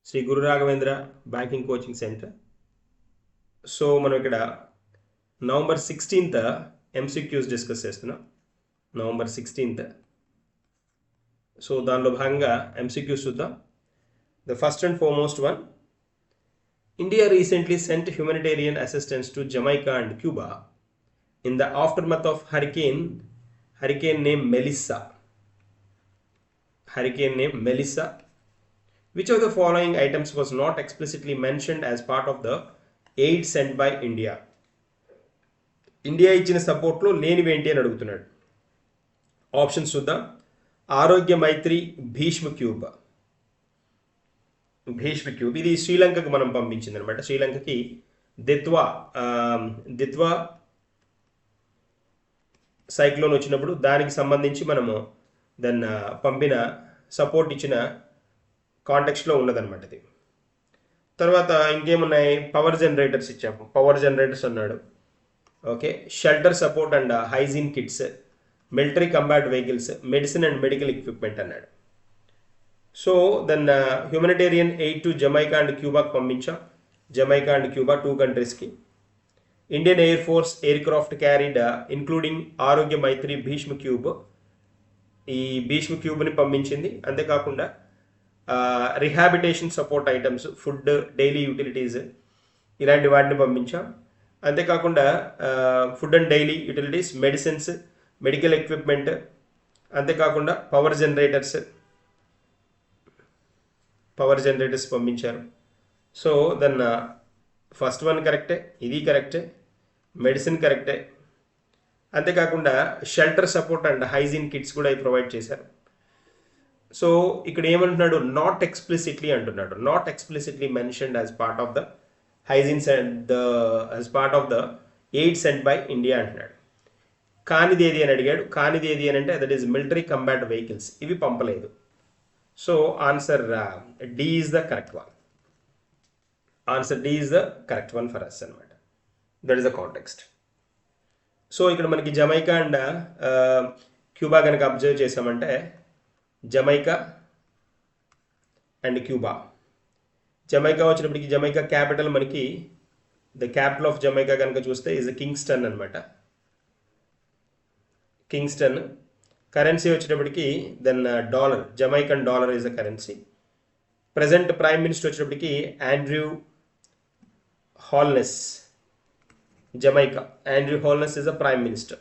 Shri Guru Raghavendra banking coaching centre. So మనం ఇక్కడ November 16th MCQs discuss చేస్తున్నాం. November 16th. సో దానిలో భాగంగా ఎంసీక్యూస్ చూద్దాం. The first and foremost one, India recently sent humanitarian assistance to Jamaica and Cuba in the aftermath of hurricane named Melissa. Which of the following items was not explicitly mentioned as part of the aid sent by India? India ఇచ్చిన సపోర్ట్లో లేనివి ఏంటి అని అడుగుతున్నాడు. Options చూద్దాం. ఆరోగ్య Maitri Bhishm cube. ఇది శ్రీలంకకు మనం పంపించింది అనమాట. శ్రీలంకకి దిత్వా సైక్లోన్ వచ్చినప్పుడు దానికి సంబంధించి మనము దాన్ని పంపిన సపోర్ట్ ఇచ్చిన కాంటెక్స్ట్లో ఉన్నదన్నమాట ఇది. తర్వాత ఇంకేమున్నాయి, పవర్ జనరేటర్స్ ఇచ్చాము. పవర్ జనరేటర్స్ అన్నాడు. Okay, shelter support and hygiene kits, military combat vehicles, medicine and medical equipment అన్నాడు. So then humanitarian aid to Jamaica and క్యూబాకి పంపించాం. జమైకా అండ్ క్యూబా 2 కంట్రీస్కి. Indian air force aircraft carried including Aarogya Maitri Bhishm cube. ఈ భీష్మ క్యూబ్ని పంపించింది. అంతేకాకుండా rehabilitation support items, food, daily utilities ఇలాంటి వాటిని పంపించాం. అంతేకాకుండా food and daily utilities, medicines, medical equipment, అంతేకాకుండా పవర్ జనరేటర్స్ పంపించారు. సో దెన్ ఫస్ట్ వన్ కరెక్టే, ఇది కరెక్టే, మెడిసిన్ కరెక్టే. అంతేకాకుండా shelter support and hygiene kits కూడా ప్రొవైడ్ చేశారు. సో ఇక్కడ ఏమంటున్నాడు, నాట్ ఎక్స్ప్లిసిట్లీ అంటున్నాడు. Not explicitly mentioned as part of the hygiene as part of the aid sent by India అంటున్నాడు. కానిది ఏది అని అడిగాడు. కానిది ఏది అని అంటే that is military combat vehicles. ఇవి పంపలేదు. So answer D is the correct one. Answer D is the correct one for us అనమాట. That is the context. So ఇక్కడ మనకి జమైకా అండ్ క్యూబా కనుక అబ్జర్వ్ చేసామంటే, జమైకా అండ్ క్యూబా. జమైకా వచ్చినప్పటికి Jamaica capital మనకి, the capital of Jamaica కనుక చూస్తే is Kingston అనమాట. కింగ్స్టన్. కరెన్సీ వచ్చేటప్పటికి then dollar, Jamaican dollar is a currency. Present prime minister వచ్చేటప్పటికి Andrew Holness. Jamaica Andrew Holness is a prime minister.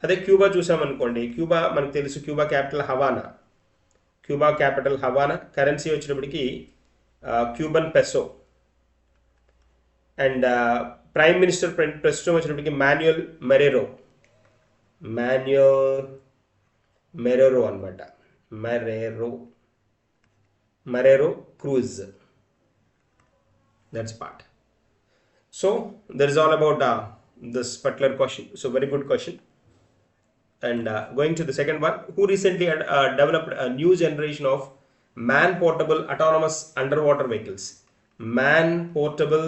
అదే Cuba చూసామనుకోండి, Cuba మనకు తెలుసు, క్యూబా క్యాపిటల్ హవానా. కరెన్సీ వచ్చేటప్పటికి Cuban peso. And prime minister ప్రస్తుతం వచ్చేటప్పటికి Manuel Marrero అనమాట. Marrero Cruz. That's part. So that is all about this particular question. So very good question. And going to the second one, who recently developed a new generation of man-portable autonomous underwater vehicles? Man-portable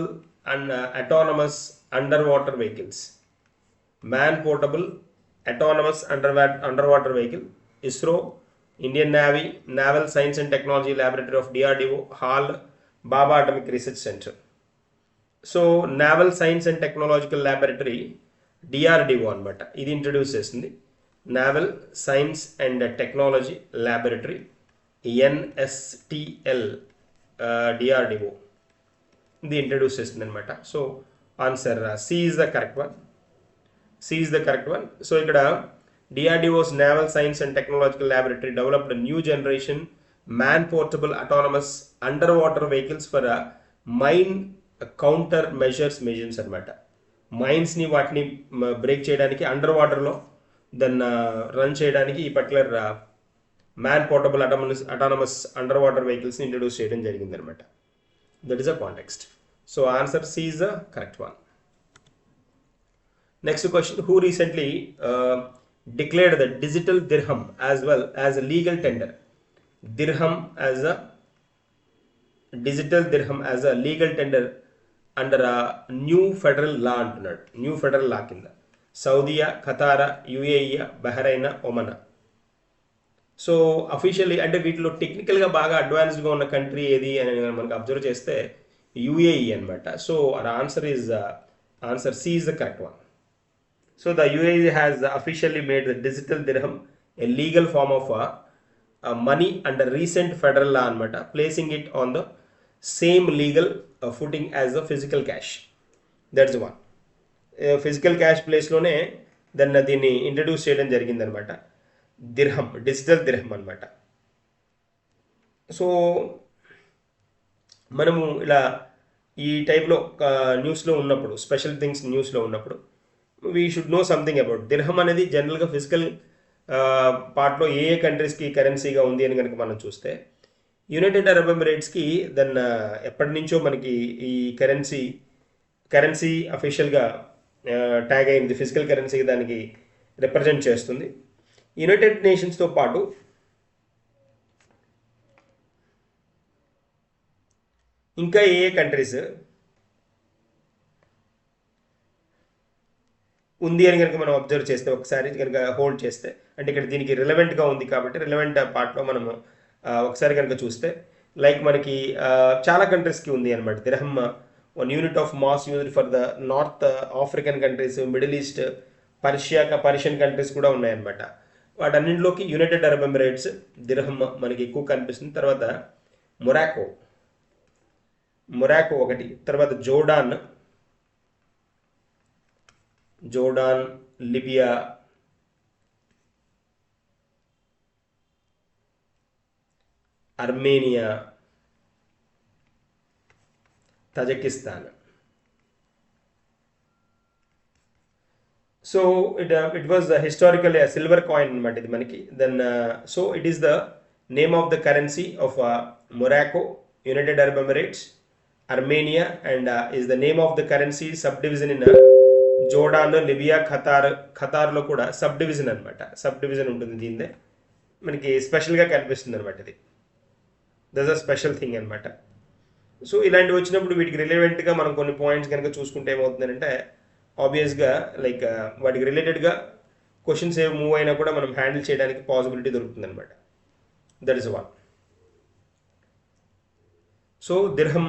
and autonomous underwater vehicles. Man-portable autonomous underwater vehicle. ISRO, Indian Navy, Naval Science and Technology Laboratory of DRDO, HAL, Baba Atomic Research Center. So naval science and technological laboratory DRDO అనమాట. ఇది introduce చేసింది. Naval science and technology laboratory, NSTL, DRDO ఇది introduce చేసింది అనమాట. So answer C is the correct one. So ఇక్కడ DRDO's naval science and technological laboratory developed new generation man portable autonomous underwater vehicles for mine countermeasures అనమాట. మైన్స్ని వాటిని break చేయడానికి, under వాటర్లో దాన్ని రన్ చేయడానికి ఈ particular man portable autonomous underwater వెహికల్స్ని ఇంట్రడ్యూస్ చేయడం జరిగింది అనమాట. That is a context. So answer C is the correct one. Next question, who recently declared the digital dirham as well as a legal tender. Digital dirham as a legal tender under new federal law అంటున్నాడు. New federal law కింద సౌదియా, ఖతారా, UAE, Bahrain, Oman. So officially అంటే వీటిలో టెక్నికల్గా బాగా అడ్వాన్స్డ్గా ఉన్న country ఏది అని మనకు అబ్జర్వ్ చేస్తే యుఏఈ అనమాట. So our answer C is the correct one. So the UAE has officially made the digital dirham a legal form of money under recent federal law అనమాట, placing it on the same legal footing as the physical cash. That's the one. Physical cash ప్లేస్లోనే దీన్ని introduce చేయడం జరిగిందనమాట. దిర్హం, digital దిర్హం అనమాట. So మనము ఇలా ఈ టైప్లో న్యూస్లో ఉన్నప్పుడు, స్పెషల్ థింగ్స్ న్యూస్లో ఉన్నప్పుడు we should know something about dirham అనేది జనరల్గా ఫిజికల్ పార్ట్లో ఏ ఏ కంట్రీస్కి కరెన్సీగా ఉంది అని కనుక మనం చూస్తే యునైటెడ్ అరబ్ ఎమిరేట్స్కి ఎప్పటి నుంచో మనకి ఈ కరెన్సీ అఫీషియల్గా ట్యాగ్ అయింది, ఫిజికల్ కరెన్సీ దానికి రిప్రజెంట్ చేస్తుంది. యునైటెడ్ నేషన్స్తో పాటు ఇంకా ఏ కంట్రీస్ ఉంది అని కనుక మనం అబ్జర్వ్ చేస్తే, ఒకసారి కనుక హోల్డ్ చేస్తే, అంటే ఇక్కడ దీనికి రిలవెంట్గా ఉంది కాబట్టి రిలవెంట్ పార్ట్లో మనము ఒకసారి కనుక చూస్తే లైక్ మనకి చాలా కంట్రీస్కి ఉంది అనమాట. Dirham one unit of mass used for the North African countries, Middle East, Persian countries కూడా ఉన్నాయన్నమాట. వాటన్నింటిలోకి యునైటెడ్ అరబ్ ఎమిరేట్స్ దిర్హం మనకి ఎక్కువ కనిపిస్తుంది. తర్వాత మొరాకో ఒకటి, తర్వాత Jordan, Libya, Armenia, Tajikistan. So it was historical silver coin అనమాట ఇది మనకి. Then so it is the name of the currency of Morocco, United Arab Emirates, Armenia, and is the name of the currency sub division in Jordan, Libya, ఖతార్లో కూడా sub division అనమాట. Sub division ఉంటుంది దీనిదే, మనకి స్పెషల్గా కనిపిస్తుంది అనమాట. ఇది that's a special thing అనమాట. So ఇలాంటివి వచ్చినప్పుడు వీటికి రిలేవెంట్గా మనం కొన్ని పాయింట్స్ కనుక చూసుకుంటే ఏమవుతుందంటే ఆబ్వియస్గా లైక్ వాటికి రిలేటెడ్గా క్వశ్చన్స్ ఏమి మూవ్ అయినా కూడా మనం హ్యాండిల్ చేయడానికి పాసిబిలిటీ దొరుకుతుంది అనమాట. That is one. So దిర్హం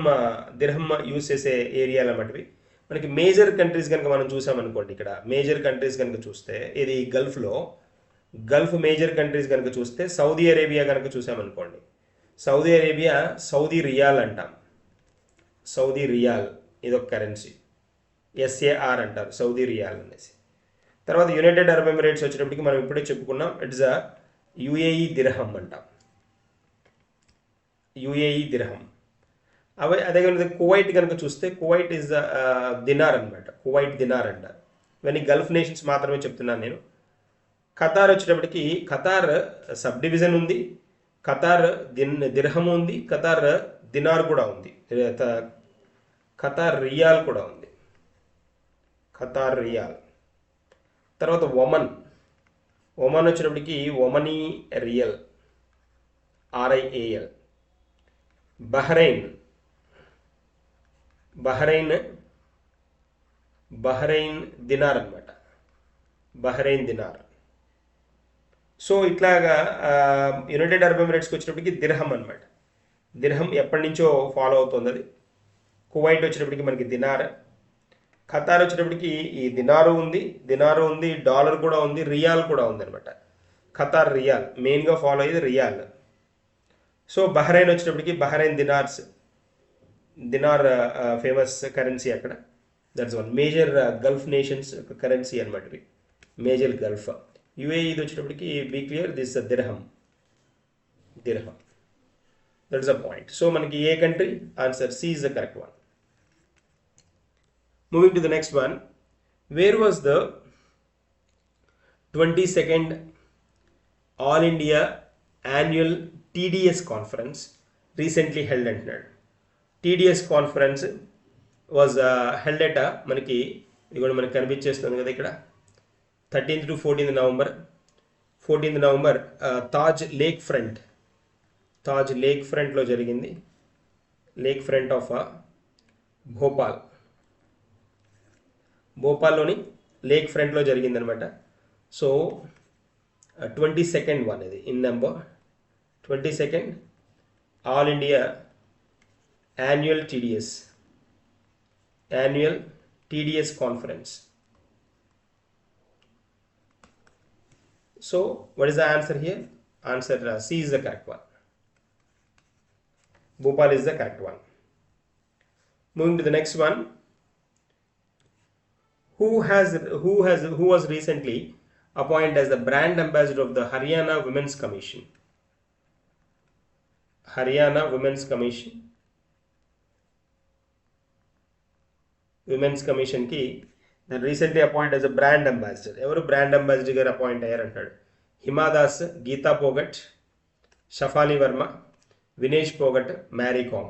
use చేసే ఏరియాలు అన్నమాటవి. మనకి మేజర్ కంట్రీస్ కనుక మనం చూసామనుకోండి, ఇక్కడ మేజర్ కంట్రీస్ కనుక చూస్తే ఇది గల్ఫ్ మేజర్ కంట్రీస్ కనుక చూస్తే సౌదీ అరేబియా కనుక చూసామనుకోండి, సౌదీ అరేబియా సౌదీ రియాల్ అంటాం. సౌదీ రియాల్ ఇదొక కరెన్సీ, SAR అంటారు సౌదీ రియాల్ అనేసి. తర్వాత యునైటెడ్ అరబ్ ఎమిరేట్స్ వచ్చేటప్పటికి మనం ఇప్పుడే చెప్పుకున్నాం, ఇట్స్ అ UAE దిర్హం అంటాం. UAE దిర్హం. అదే కనుక కువైట్ కనుక చూస్తే కువైట్ ఈజ్ దినార్ అనమాట. కువైట్ దినార్ అంటారు. ఇవన్నీ గల్ఫ్ నేషన్స్ మాత్రమే చెప్తున్నాను నేను. ఖతార్ వచ్చేటప్పటికి ఖతార్ సబ్ డివిజన్ ఉంది, ఖతార్ దిర్హం ఉంది, ఖతార్ దినార్ కూడా ఉంది, ఖతార్ రియాల్ కూడా ఉంది, ఖతార్ రియాల్. తర్వాత ఒమన్ వచ్చేటప్పటికి Omani real, RIAL. Bahrain dinar అనమాట, బహ్రెయిన్ దినార్. సో ఇట్లాగా యునైటెడ్ అరబ్ ఎమిరేట్స్కి వచ్చేటప్పటికి దిర్హం అనమాట. దిర్హం ఎప్పటి నుంచో ఫాలో అవుతుంది అది. కువైట్ వచ్చేటప్పటికి మనకి దినార్, ఖతార్ వచ్చేటప్పటికి ఈ దినారు ఉంది, డాలర్ కూడా ఉంది, రియాల్ కూడా ఉంది అనమాట. ఖతార్ రియాల్ మెయిన్గా ఫాలో అయ్యేది రియాల్. సో బహ్రెయిన్ వచ్చేటప్పటికి బహ్రెయిన్ దినార్ ఫేమస్ కరెన్సీ అక్కడ. That's one major Gulf nations currency అనమాట ఇవి, మేజర్ గల్ఫ్. UAE ఇది వచ్చేటప్పటికి be clear, this dirham. That is a point. So మనకి ఏ country answer C is the correct one. Moving to the next one, where was the 22nd All India Annual TDS Conference recently held అంటున్నాడు. TDS Conference was held at మనకి ఇది కూడా మనకి కనిపించేస్తుంది కదా ఇక్కడ 13th to 14th November Taj lake ఫ్రంట్లో జరిగింది. Lake front of భోపాల్లోని lake ఫ్రంట్లో జరిగిందనమాట. సో 22nd one ఇది in number 22nd All India annual TDS conference. So what is the answer here? Answer C is the correct one. Bhopal is the correct one. Moving to the next one. Who was recently appointed as the brand ambassador of the Haryana Women's Commission? Haryana Women's Commission ki then recently appointed as a brand ambassador. Evaru brand ambassador ga appoint ayyaru antadu. Hima Das, Geeta Phogat, Shafali Verma, Vinesh Phogat, Mary Kom.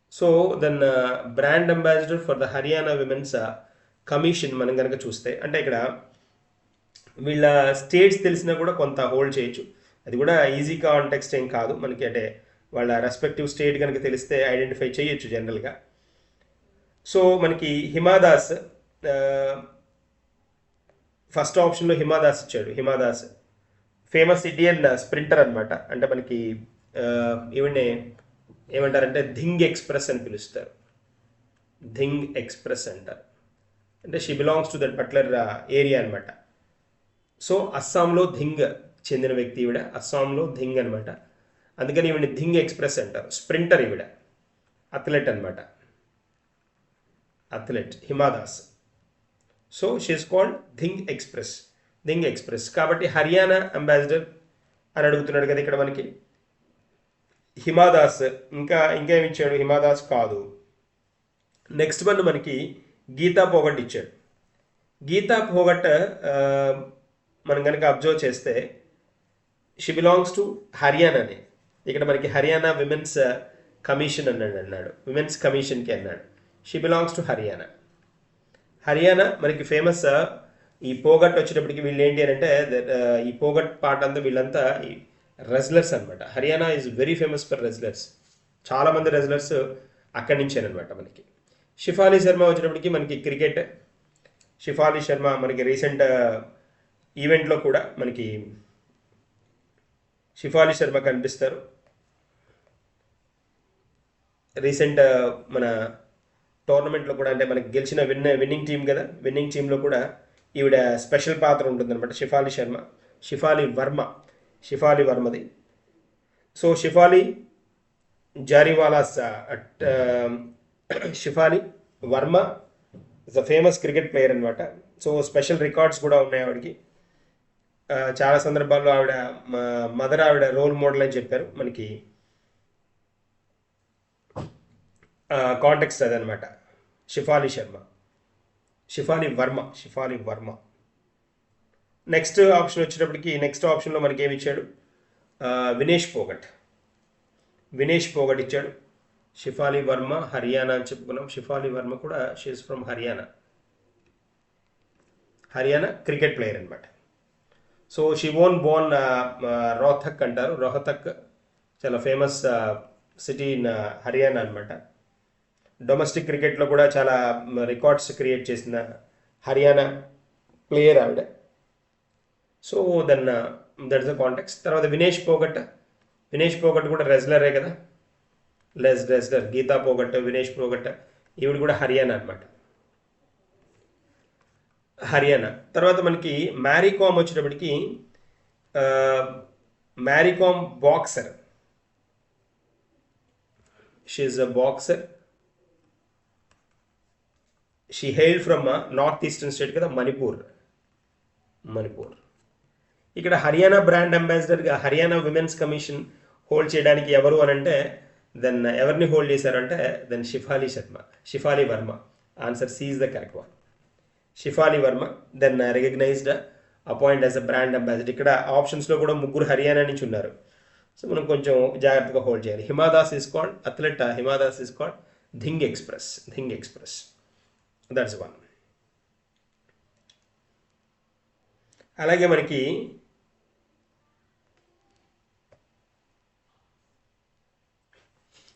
So then brand ambassador for the Haryana Women's Commission మనం కనుక చూస్తే అంటే ఇక్కడ వీళ్ళ states తెలిసినా కూడా కొంత hold చేయొచ్చు. అది కూడా ఈజీ కాంటెక్స్ట్ ఏం కాదు మనకి, అంటే వాళ్ళ రెస్పెక్టివ్ స్టేట్ కనుక తెలిస్తే ఐడెంటిఫై చేయొచ్చు జనరల్గా. సో మనకి హిమాదాస్ ఫస్ట్ ఆప్షన్లో హిమాదాస్ ఇచ్చాడు. హిమాదాస్ ఫేమస్ ఇండియన్ స్ప్రింటర్ అనమాట. అంటే మనకి ఈవెండే ఏమంటారంటే ధింగ్ ఎక్స్ప్రెస్ అని పిలుస్తారు. ధింగ్ ఎక్స్ప్రెస్ అంటారు. అంటే she belongs to that particular area అనమాట. సో అస్సాంలో ధింగ్ చెందిన వ్యక్తి ఈవిడ, అస్సాంలో ధింగ్ అనమాట. అందుకని ఈవిడ ధింగ్ ఎక్స్ప్రెస్ అంటారు. స్ప్రింటర్ ఈవిడ, అథ్లెట్ అనమాట, athlete Hima Das. So she is called thing express. కాబట్టి హర్యానా అంబాసిడర్ అని అడుగుతున్నాడు కదా ఇక్కడ మనకి. హిమాదాస్ ఇంకేమి ఇచ్చాడు? హిమాదాస్ కాదు. నెక్స్ట్ వన్ మనకి గీతా పోగట్ ఇచ్చాడు. గీతా పోగట్ మనం కనుక అబ్జర్వ్ చేస్తే షీ బిలాంగ్స్ టు హర్యానానే. ఇక్కడ మనకి హర్యానా విమెన్స్ కమిషన్ అన్నాడు, విమెన్స్ కమిషన్కి అన్నాడు. షీ బిలాంగ్స్ టు హర్యానా మనకి ఫేమస్. ఈ పోగట్ వచ్చేటప్పటికి వీళ్ళు ఏంటి అని అంటే ఈ పోగట్ పార్ట్ అంతా వీళ్ళంతా రెజ్లర్స్ అనమాట. Haryana is very famous for wrestlers. చాలామంది రెజ్లర్స్ అక్కడి నుంచేనమాట మనకి. షిఫాలి శర్మ వచ్చేటప్పటికి మనకి క్రికెట్. షిఫాలి శర్మ మనకి రీసెంట్ ఈవెంట్లో కూడా మనకి షిఫాలి శర్మ కనిపిస్తారు. రీసెంట్ మన టోర్నమెంట్లో కూడా, అంటే మనకి గెలిచిన విన్నింగ్ టీం కదా, విన్నింగ్ టీంలో కూడా ఈవిడ స్పెషల్ పాత్ర ఉంటుందన్నమాట. షిఫాలి వర్మది. So Shafali Verma is a famous cricket player అనమాట. సో స్పెషల్ రికార్డ్స్ కూడా ఉన్నాయి ఆవిడకి. చాలా సందర్భాల్లో ఆవిడ మదర్ ఆవిడ రోల్ మోడల్ అని చెప్పారు మనకి. కాంటెక్స్ట్ అదనమాట. షిఫాలి వర్మ. నెక్స్ట్ ఆప్షన్ వచ్చేటప్పటికి నెక్స్ట్ ఆప్షన్లో మనకి ఏమి ఇచ్చాడు? వినేష్ పోగట్ ఇచ్చాడు. షిఫాలి వర్మ హర్యానా అని చెప్పుకున్నాం. షిఫాలి వర్మ కూడా she is from Haryana cricket player అనమాట. సో షీ బోర్న్ రోహ్తక్ అంటారు. రోహ్తక్ చాలా ఫేమస్ సిటీ ఇన్ హర్యానా అనమాట. డొమెస్టిక్ క్రికెట్లో కూడా చాలా రికార్డ్స్ క్రియేట్ చేసిన హర్యానా ప్లేయర్ ఆవిడ. So then that is the context. తర్వాత వినేష్ పోగట్ కూడా రెజ్లరే కదా, రెజ్లర్. గీతా పోగట్, వినేష్ పోగట్, ఈవిడ కూడా హర్యానా అనమాట. తర్వాత మనకి మ్యారీ కామ్ వచ్చేటప్పటికి Mary Kom boxer. She is a boxer. She hail from north eastern state కదా, మణిపూర్. ఇక్కడ హర్యానా బ్రాండ్ అంబాసిడర్గా హర్యానా విమెన్స్ కమిషన్ హోల్డ్ చేయడానికి ఎవరు అని అంటే దెన్ ఎవరిని హోల్డ్ చేశారంటే then Shafali Verma. Answer C is the correct one. Shafali Verma then recognized appoint as a brand ambassador. ఇక్కడ ఆప్షన్స్లో కూడా ముగ్గురు హర్యానా నుంచి ఉన్నారు. సో మనం కొంచెం జాగ్రత్తగా హోల్డ్ చేయాలి. Hima Das is called athlete. Hima Das is called thing express. That's one. అలాగే మనకి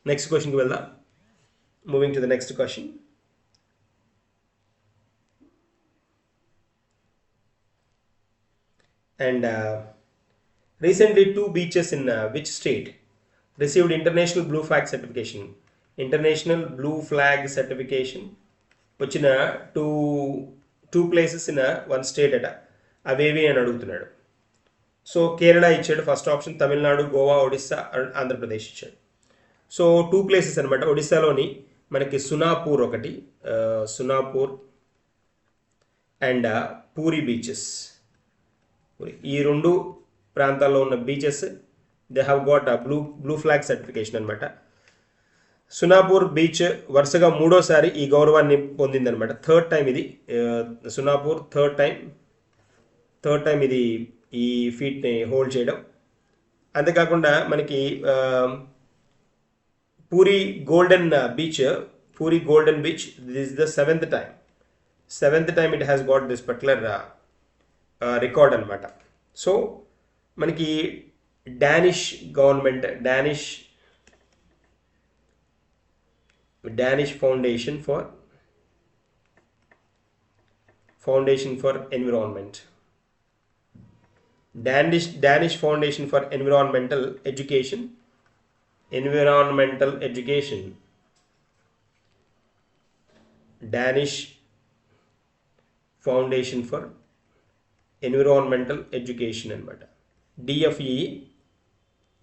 నెక్స్ట్ క్వశ్చన్కి వెళ్దాం. Moving to the next question. And recently, 2 beaches in which state received international blue flag certification? International blue flag certification వచ్చిన two places in one state అట, అవేవి అని అడుగుతున్నాడు. So Kerala ఇచ్చాడు ఫస్ట్ ఆప్షన్, తమిళనాడు, గోవా, ఒడిస్సా, ఆంధ్రప్రదేశ్ ఇచ్చాడు. సో 2 ప్లేసెస్ అనమాట. ఒడిస్సాలోని మనకి సునాపూర్ ఒకటి, సునాపూర్ అండ్ పూరి బీచెస్. ఈ 2 ప్రాంతాల్లో ఉన్న beaches they have got blue flag certification అనమాట. సునాపూర్ బీచ్ వరుసగా 3వసారి ఈ గౌరవాన్ని పొందిందనమాట. థర్డ్ టైం ఇది, సునాపూర్ థర్డ్ టైం ఇది ఈ ఫీట్ని హోల్డ్ చేయడం. అంతేకాకుండా మనకి Puri golden beach this is the seventh time it has got this particular record అనమాట. సో మనకి Danish government, Danish foundation for environment, Danish foundation for environmental education, Danish foundation for environmental education అనమాట, DFE.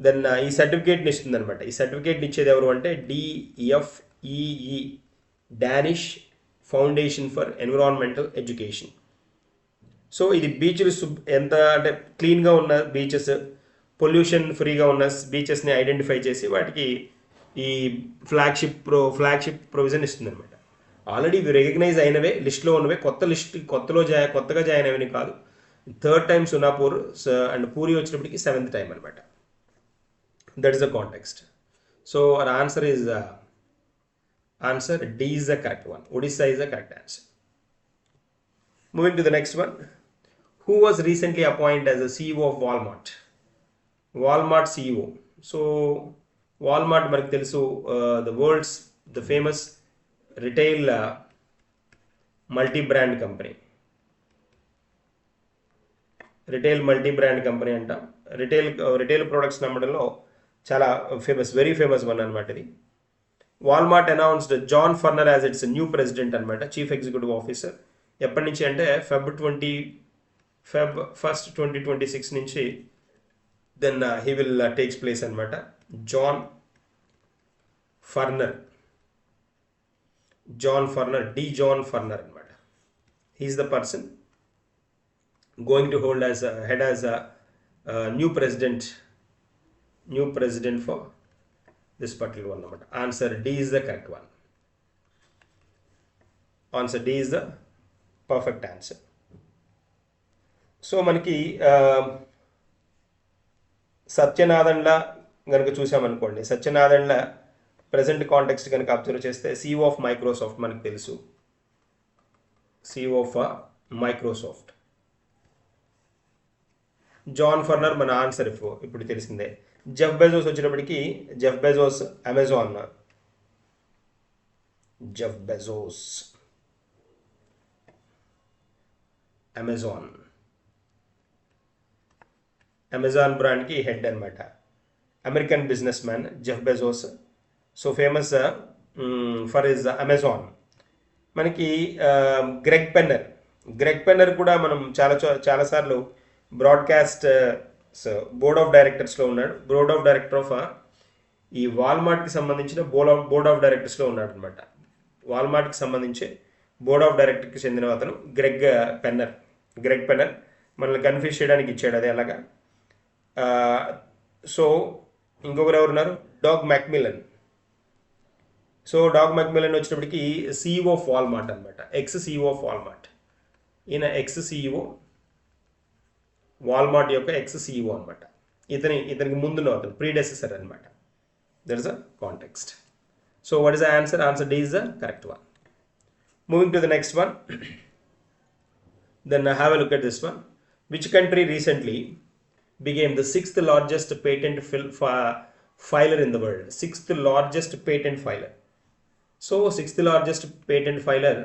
Then ఈ సర్టిఫికేట్ని ఇస్తుంది అనమాట. ఈ సర్టిఫికేట్ని ఇచ్చేది ఎవరు అంటే DFEE, Danish foundation for environmental education. So ఇది బీచ్లు ఎంత అంటే క్లీన్గా ఉన్న బీచెస్, పొల్యూషన్ ఫ్రీగా ఉన్న బీచెస్ని ఐడెంటిఫై చేసి వాటికి ఈ ఫ్లాగ్షిప్ ప్రొవిజన్ ఇస్తుంది అనమాట. ఆల్రెడీ ఇవి రికగ్నైజ్ అయినవే, లిస్ట్లో ఉన్నవే, కొత్తగా జాయిన్ అయినవి కాదు. థర్డ్ టైం సునాపూర్ అండ్ పూరి వచ్చినప్పటికి 7th టైం అనమాట. That is the context. So our answer D is the correct one. Odisha is the correct answer. Moving to the next one. Who was recently appointed as the CEO of Walmart? Walmart CEO. So Walmart మనకు తెలుసు, the famous retail multi-brand company. అంట. Retail products నమ్మడంలో చాలా very famous one అనమాట ఇది. Walmart announced John Furner as its new president అనమాట, chief executive officer. ఎప్పటి నుంచి అంటే Feb 1st 2026 నుంచి then he will takes place అనమాట. జాన్ ఫర్నర్ అనమాట. He is the person going to hold as a new president for this particular one number. Answer D is the correct one. Answer D is the perfect answer. So మనకి సత్యనాదన్ల కనుక చూసామనుకోండి, సత్యనాదన్ల present context కనుక observe చేస్తే CEO of Microsoft మనకు తెలుసు, CEO of Microsoft. John ఫర్నర్ మన answer ఇప్పుడు తెలిసిందే. Jeff Bezos వచ్చేటప్పటికి అమెజాన్ బ్రాండ్కి హెడ్ అనమాట. American business man Jeff Bezos. So famous for his Amazon. మనకి గ్రెగ్ పెన్నర్ కూడా మనం చాలాసార్లు బ్రాడ్కాస్ట్ బోర్డ్ ఆఫ్ డైరెక్టర్స్లో ఉన్నాడు. బోర్డ్ ఆఫ్ డైరెక్టర్ ఆఫ్ ఈ వాల్మార్ట్కి సంబంధించిన బోర్డ్ ఆఫ్ డైరెక్టర్స్లో ఉన్నాడు అనమాట. వాల్మార్ట్కి సంబంధించి బోర్డ్ ఆఫ్ డైరెక్టర్కి చెందిన అతను గ్రెగ్ పెన్నర్. మనల్ని కన్ఫ్యూజ్ చేయడానికి ఇచ్చాడు అదే అలాగా. సో ఇంకొకరు ఎవరున్నారు, dog Macmillan. So dog Macmillan వచ్చినప్పటికి CEO ఆఫ్ వాల్మార్ట్ అనమాట, CEO ఆఫ్ వాల్మార్ట్. ఈయన CEO వాల్మార్ట్ యొక్క CEO అనమాట. ఇతనికి ముందున్న అతను ప్రీడెసెసర్ అనమాట. That is a context. So what is the answer? Answer D is the correct one. Moving to the next one. Then have a look at this one. Which country recently became the 6th largest patent filer in the world? 6th largest patent filer. So 6th largest patent filer,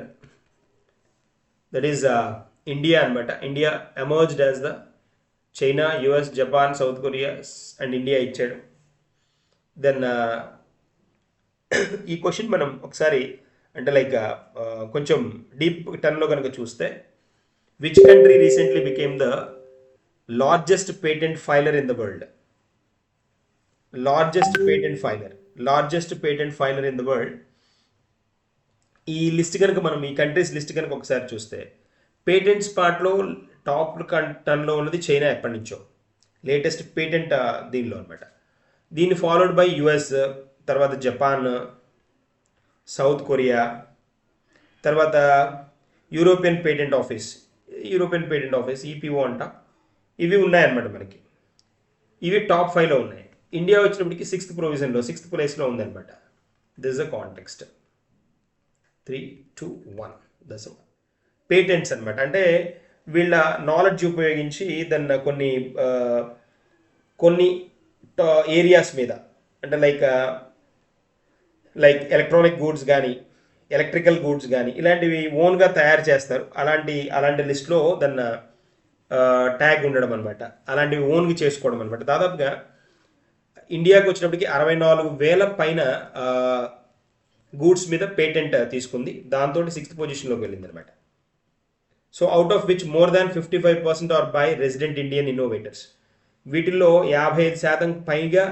that is India అనమాట. India emerged as the China, US, Japan, South Korea and India ఇచ్చాడు. Then ఈ question మనం ఒకసారి అంటే like కొంచెం deep టర్న్లో కనుక చూస్తే, which country recently became the largest patent filer in the world? Largest patent filer in the world. ఈ లిస్ట్ కనుక మనం ఈ కంట్రీస్ లిస్ట్ కనుక ఒకసారి చూస్తే, పేటెంట్స్ పార్ట్లో టాప్ టర్న్లో ఉన్నది చైనా ఎప్పటి నుంచో, లేటెస్ట్ పేటెంట్ దీనిలో అనమాట. దీన్ని ఫాలోడ్ బై యుఎస్, తర్వాత జపాన్, సౌత్ కొరియా, తర్వాత యూరోపియన్ పేటెంట్ ఆఫీస్ ఈపీఓ అంట. ఇవి ఉన్నాయన్నమాట మనకి. ఇవి టాప్ 5లో ఉన్నాయి. ఇండియా వచ్చినప్పటికి 6th ప్లేస్లో ఉందన్నమాట. This a context. 3, 2, 1 దశ పేటెంట్స్ అనమాట. అంటే వీళ్ళ నాలెడ్జ్ ఉపయోగించి దాన్ని కొన్ని ఏరియాస్ మీద, అంటే లైక్ ఎలక్ట్రానిక్ గూడ్స్ కానీ, ఎలక్ట్రికల్ గూడ్స్ కానీ, ఇలాంటివి ఓన్గా తయారు చేస్తారు. అలాంటి లిస్ట్లో దాన్ని ట్యాగ్ ఉండడం అనమాట. అలాంటివి ఓన్గా చేసుకోవడం అనమాట. దాదాపుగా ఇండియాకి వచ్చినప్పటికి 64,000 పైన గూడ్స్ మీద పేటెంట్ తీసుకుంది. దాంతో 6th పొజిషన్లోకి వెళ్ళింది అనమాట. So out of which more than 55% are by resident Indian innovators. వీటిల్లో 55% పైగా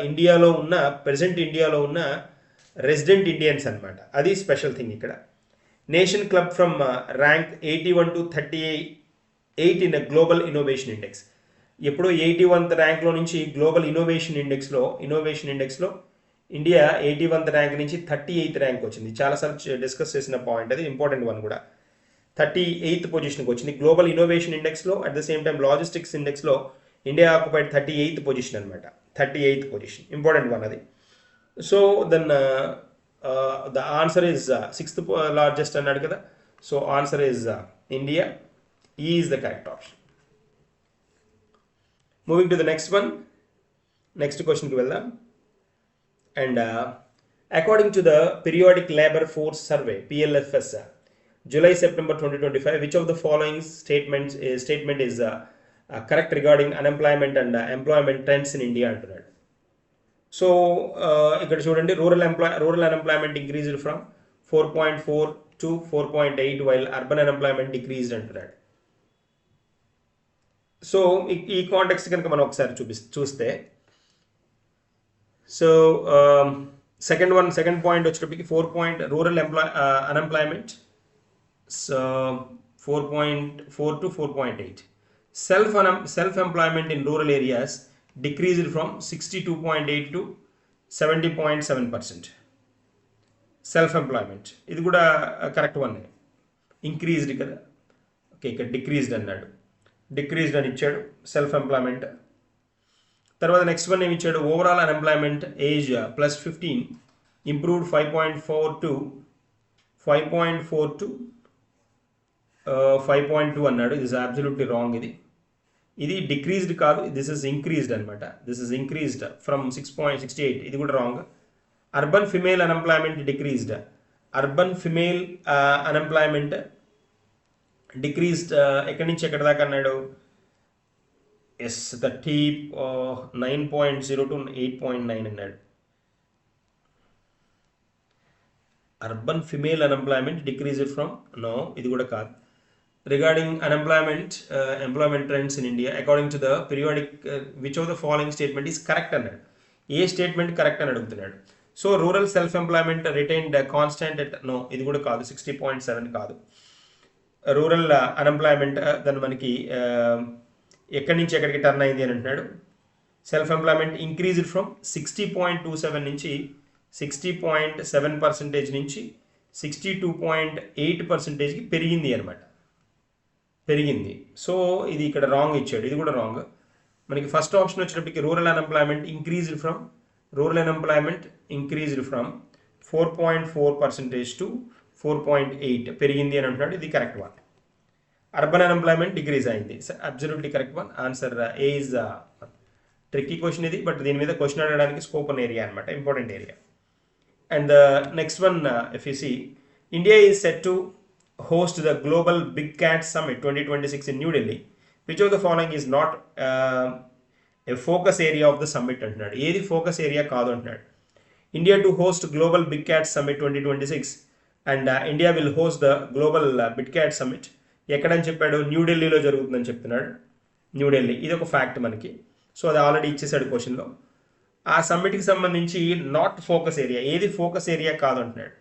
ఇండియాలో ఉన్న రెసిడెంట్ ఇండియన్స్ అనమాట. అది స్పెషల్ థింగ్ ఇక్కడ. Nation club from rank 81 to 38 in global innovation index. ఎప్పుడో 81th ర్యాంక్లో నుంచి గ్లోబల్ ఇన్నోవేషన్ ఇండెక్స్లో ఇండియా 81th ర్యాంక్ నుంచి 38th ర్యాంక్ వచ్చింది. చాలాసార్లు డిస్కస్ చేసిన పాయింట్, అది ఇంపార్టెంట్ వన్ కూడా. 38th పొజిషన్కి వచ్చింది గ్లోబల్ ఇన్నోవేషన్ ఇండెక్స్లో. At the same time logistics ఇండెక్స్లో ఇండియా ఆక్యుపైడ్ 38th పొజిషన్ అనమాట. 38th పొజిషన్, ఇంపార్టెంట్ వన్ అది. So then the answer is 6th largest అన్నాడు కదా. So answer is India. Is the correct option. Moving to the next one. Next క్వశ్చన్కి వెళ్దాం. And according to the periodic labour force survey PLFS July-September 2025, which of the following statement is correct regarding unemployment and employment trends in India అంటున్నాడు. So ఇక్కడ చూడండి, rural unemployment increased from 4.4 to 4.8 while urban unemployment decreased అంటున్నాడు. So ఈ context కనుక మనం ఒకసారి చూస్తే, so second point వచ్చేటప్పటికి rural unemployment 4.4 to 4.8. Self-employment in rural areas decreased from 62.8 to 70.7%. Self-employment ఇది కూడా కరెక్ట్ వన్. ఇంక్రీజ్డ్ కదా, ఓకే, ఇక్కడ డిక్రీజ్డ్ అన్నాడు. డిక్రీజ్డ్ అని ఇచ్చాడు సెల్ఫ్-ఎంప్లాయ్మెంట్. తర్వాత నెక్స్ట్ వన్ ఏమి ఇచ్చాడు, overall unemployment age +15 improved 5.4 to 5.2 అన్నాడు. ఇది ఇస్ అబ్సల్యూట్లీ రాంగ్. ఇది డిక్రీజ్డ్ కాదు, దిస్ ఇస్ ఇంక్రీజ్డ్ అనమాట. This is increased from 6.68. ఇది కూడా wrong. Urban female unemployment decreased. Urban female unemployment decreased ఎక్కడి నుంచి ఎక్కడి దాకా అన్నాడు? 9.0 to 8.9 అన్నాడు. Urban female unemployment decreased from, no, ఇది కూడా కాదు. Regarding unemployment employment trends in India according to the periodic which of the following statement is correct అన్నాడు. ఏ స్టేట్మెంట్ కరెక్ట్ అని అడుగుతున్నాడు. So rural self employment retained constant at, no, ఇది కూడా కాదు. 60.7 కాదు. రూరల్ అన్ఎంప్లాయ్మెంట్ దాన్ని మనకి ఎక్కడి నుంచి ఎక్కడికి టర్న్ అయింది అని అంటున్నాడు. సెల్ఫ్ ఎంప్లాయ్మెంట్ ఇంక్రీజ్డ్ ఫ్రమ్ 60.27 నుంచి 60.7% నుంచి 62.8%కి పెరిగింది అనమాట. పెరిగింది. సో ఇది ఇక్కడ రాంగ్ ఇచ్చాడు. ఇది కూడా రాంగ్. మనకి ఫస్ట్ ఆప్షన్ వచ్చేటప్పటికి rural unemployment increased from 4.4% to 4.8 పెరిగింది అని అంటున్నాడు. ఇది correct one. Urban unemployment decrease అయింది. Absolutely correct one. Answer A is tricky question ఇది, బట్ దీని మీద క్వశ్చన్ అడగడానికి స్కోప్ ఉన్న ఏరియా అనమాట, important area. And next one, if you see, India is set to host the Global Big Cat Summit 2026 in New Delhi. Which of the following is not a focus area of the summit అంటున్నాడు. ఏది focus area కాదు అంటున్నాడు. India to host global big cat summit 2026 and India will host the global big cat summit. ఎక్కడని చెప్పాడు? న్యూఢిల్లీలో జరుగుతుందని చెప్తున్నాడు. న్యూఢిల్లీ, ఇది ఒక ఫ్యాక్ట్ మనకి. సో అది ఆల్రెడీ ఇచ్చేసాడు క్వశ్చన్లో. ఆ సమ్మిట్కి సంబంధించి నాట్ ఫోకస్ ఏరియా, ఏది ఫోకస్ ఏరియా కాదు అంటున్నాడు.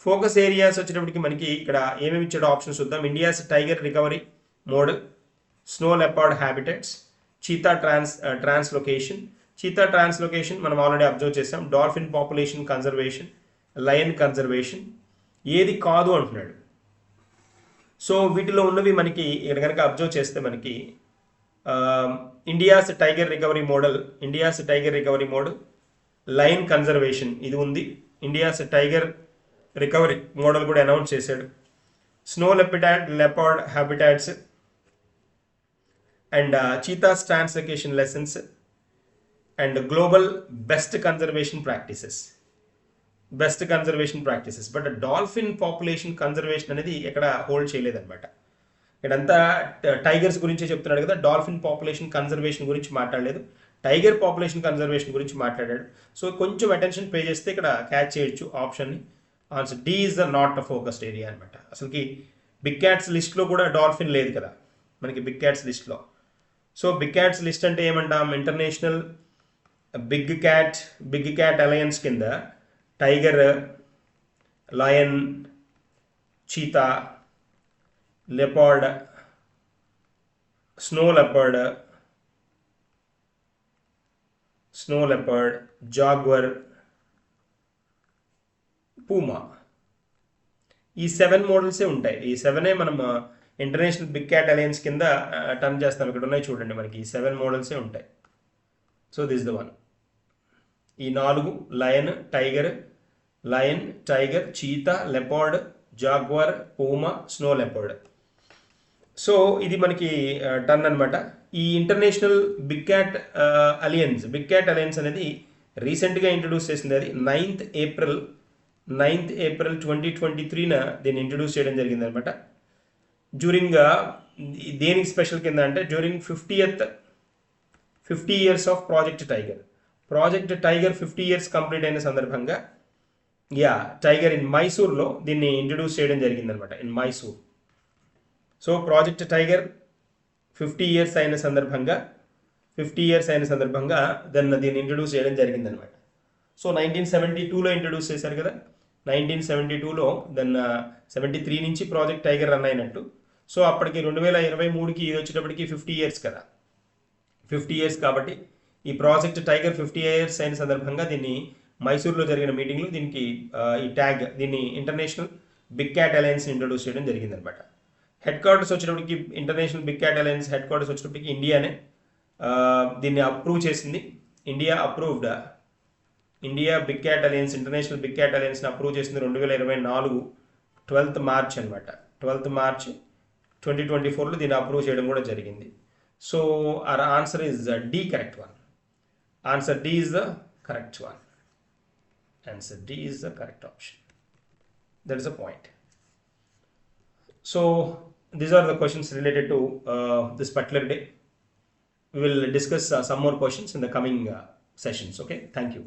ఫోకస్ ఏరియాస్ వచ్చేటప్పటికి మనకి ఇక్కడ ఏమేమి ఇచ్చాడో ఆప్షన్స్ చూద్దాం. India's tiger recovery mode, snow leopard habitats, cheetah translocation. Cheetah translocation మనం ఆల్రెడీ అబ్జర్వ్ చేసాం. Dolphin population conservation, lion conservation. ఏది కాదు అంటున్నాడు. సో వీటిలో ఉన్నవి మనకి ఇక్కడ కనుక అబ్జర్వ్ చేస్తే మనకి India's tiger recovery model, lion conservation ఇది ఉంది. ఇండియాస్ టైగర్ రికవరీ మోడల్ కూడా అనౌన్స్ చేశాడు. Snow leopard habitats and cheetahs translocation lessons and global best conservation practices. But dolphin population conservation అనేది ఎక్కడ హోల్డ్ చేయలేదన్నమాట. ఇక్కడంతా టైగర్స్ గురించే చెప్తున్నాడు కదా, డాల్ఫిన్ పాపులేషన్ కన్జర్వేషన్ గురించి మాట్లాడలేదు. టైగర్ పాపులేషన్ కన్జర్వేషన్ గురించి మాట్లాడాడు. సో కొంచెం అటెన్షన్ పే చేస్తే ఇక్కడ క్యాచ్ చేయొచ్చు ఆప్షన్ని. Answer D is the not a focused area అనమాట. అసలుకి బిగ్ క్యాట్స్ లిస్ట్లో కూడా డాల్ఫిన్ లేదు కదా మనకి బిగ్ క్యాట్స్ లిస్ట్లో. సో బిగ్ క్యాట్స్ లిస్ట్ అంటే ఏమంటాం? ఇంటర్నేషనల్ బిగ్ క్యాట్ అలయన్స్ కింద tiger, lion, cheetah, leopard, snow leopard, Jaguar, Puma, ఈ 7 మోడల్సే ఉంటాయి. ఈ 7ఏ మనం ఇంటర్నేషనల్ బిగ్ క్యాట్ అలయన్స్ కింద టర్న్ చేస్తాం. ఇక్కడ ఉన్నాయి చూడండి, మనకి ఈ 7 మోడల్సే ఉంటాయి. So this the one. ఈ 4 lion, tiger, cheetah, leopard, Jaguar, Puma, snow leopard. So ఇది మనకి టర్న్ అనమాట. ఈ ఇంటర్నేషనల్ బిగ్ క్యాట్ అలయన్స్ అనేది రీసెంట్గా ఇంట్రడ్యూస్ చేసింది. అది 9th April 2023న దీన్ని ఇంట్రడ్యూస్ చేయడం జరిగింది అనమాట. డ్యూరింగ్ దేనికి స్పెషల్ కింద అంటే during 50 years of project tiger 50 years complete అయిన సందర్భంగా టైగర్ ఇన్ మైసూర్లో దీన్ని ఇంట్రడ్యూస్ చేయడం జరిగింది అనమాట. In Mysore. So project tiger 50 years అయిన సందర్భంగా దీన్ని ఇంట్రడ్యూస్ చేయడం జరిగింది అనమాట. సో 1972లో ఇంట్రడ్యూస్ చేశారు కదా. 1972లో 73 నుంచి ప్రాజెక్ట్ టైగర్ రన్ అయినట్టు. సో అప్పటికి 2023కి ఇది వచ్చేటప్పటికి 50 years కదా. 50 years కాబట్టి ఈ ప్రాజెక్ట్ టైగర్ 50 years అయిన సందర్భంగా దీన్ని మైసూర్లో జరిగిన మీటింగ్లో దీనికి దీన్ని international big cat alliance introduce చేయడం జరిగింది అనమాట. హెడ్ క్వార్టర్స్ వచ్చేటప్పటికి international big cat alliance headquarters వచ్చేటప్పటికి ఇండియానే దీన్ని అప్రూవ్ చేసింది. India big cat alliance, international big cat అలయన్స్ని అప్రూవ్ చేసింది 2024 12th March అనమాట. 12th March 2024లో దీన్ని అప్రూవ్ చేయడం కూడా జరిగింది. So our answer is D, correct one. Answer D is the correct one. Answer D is the correct option. That is a point. So these are the questions related to this particular day. We will discuss some more questions in the coming sessions. Okay, thank you.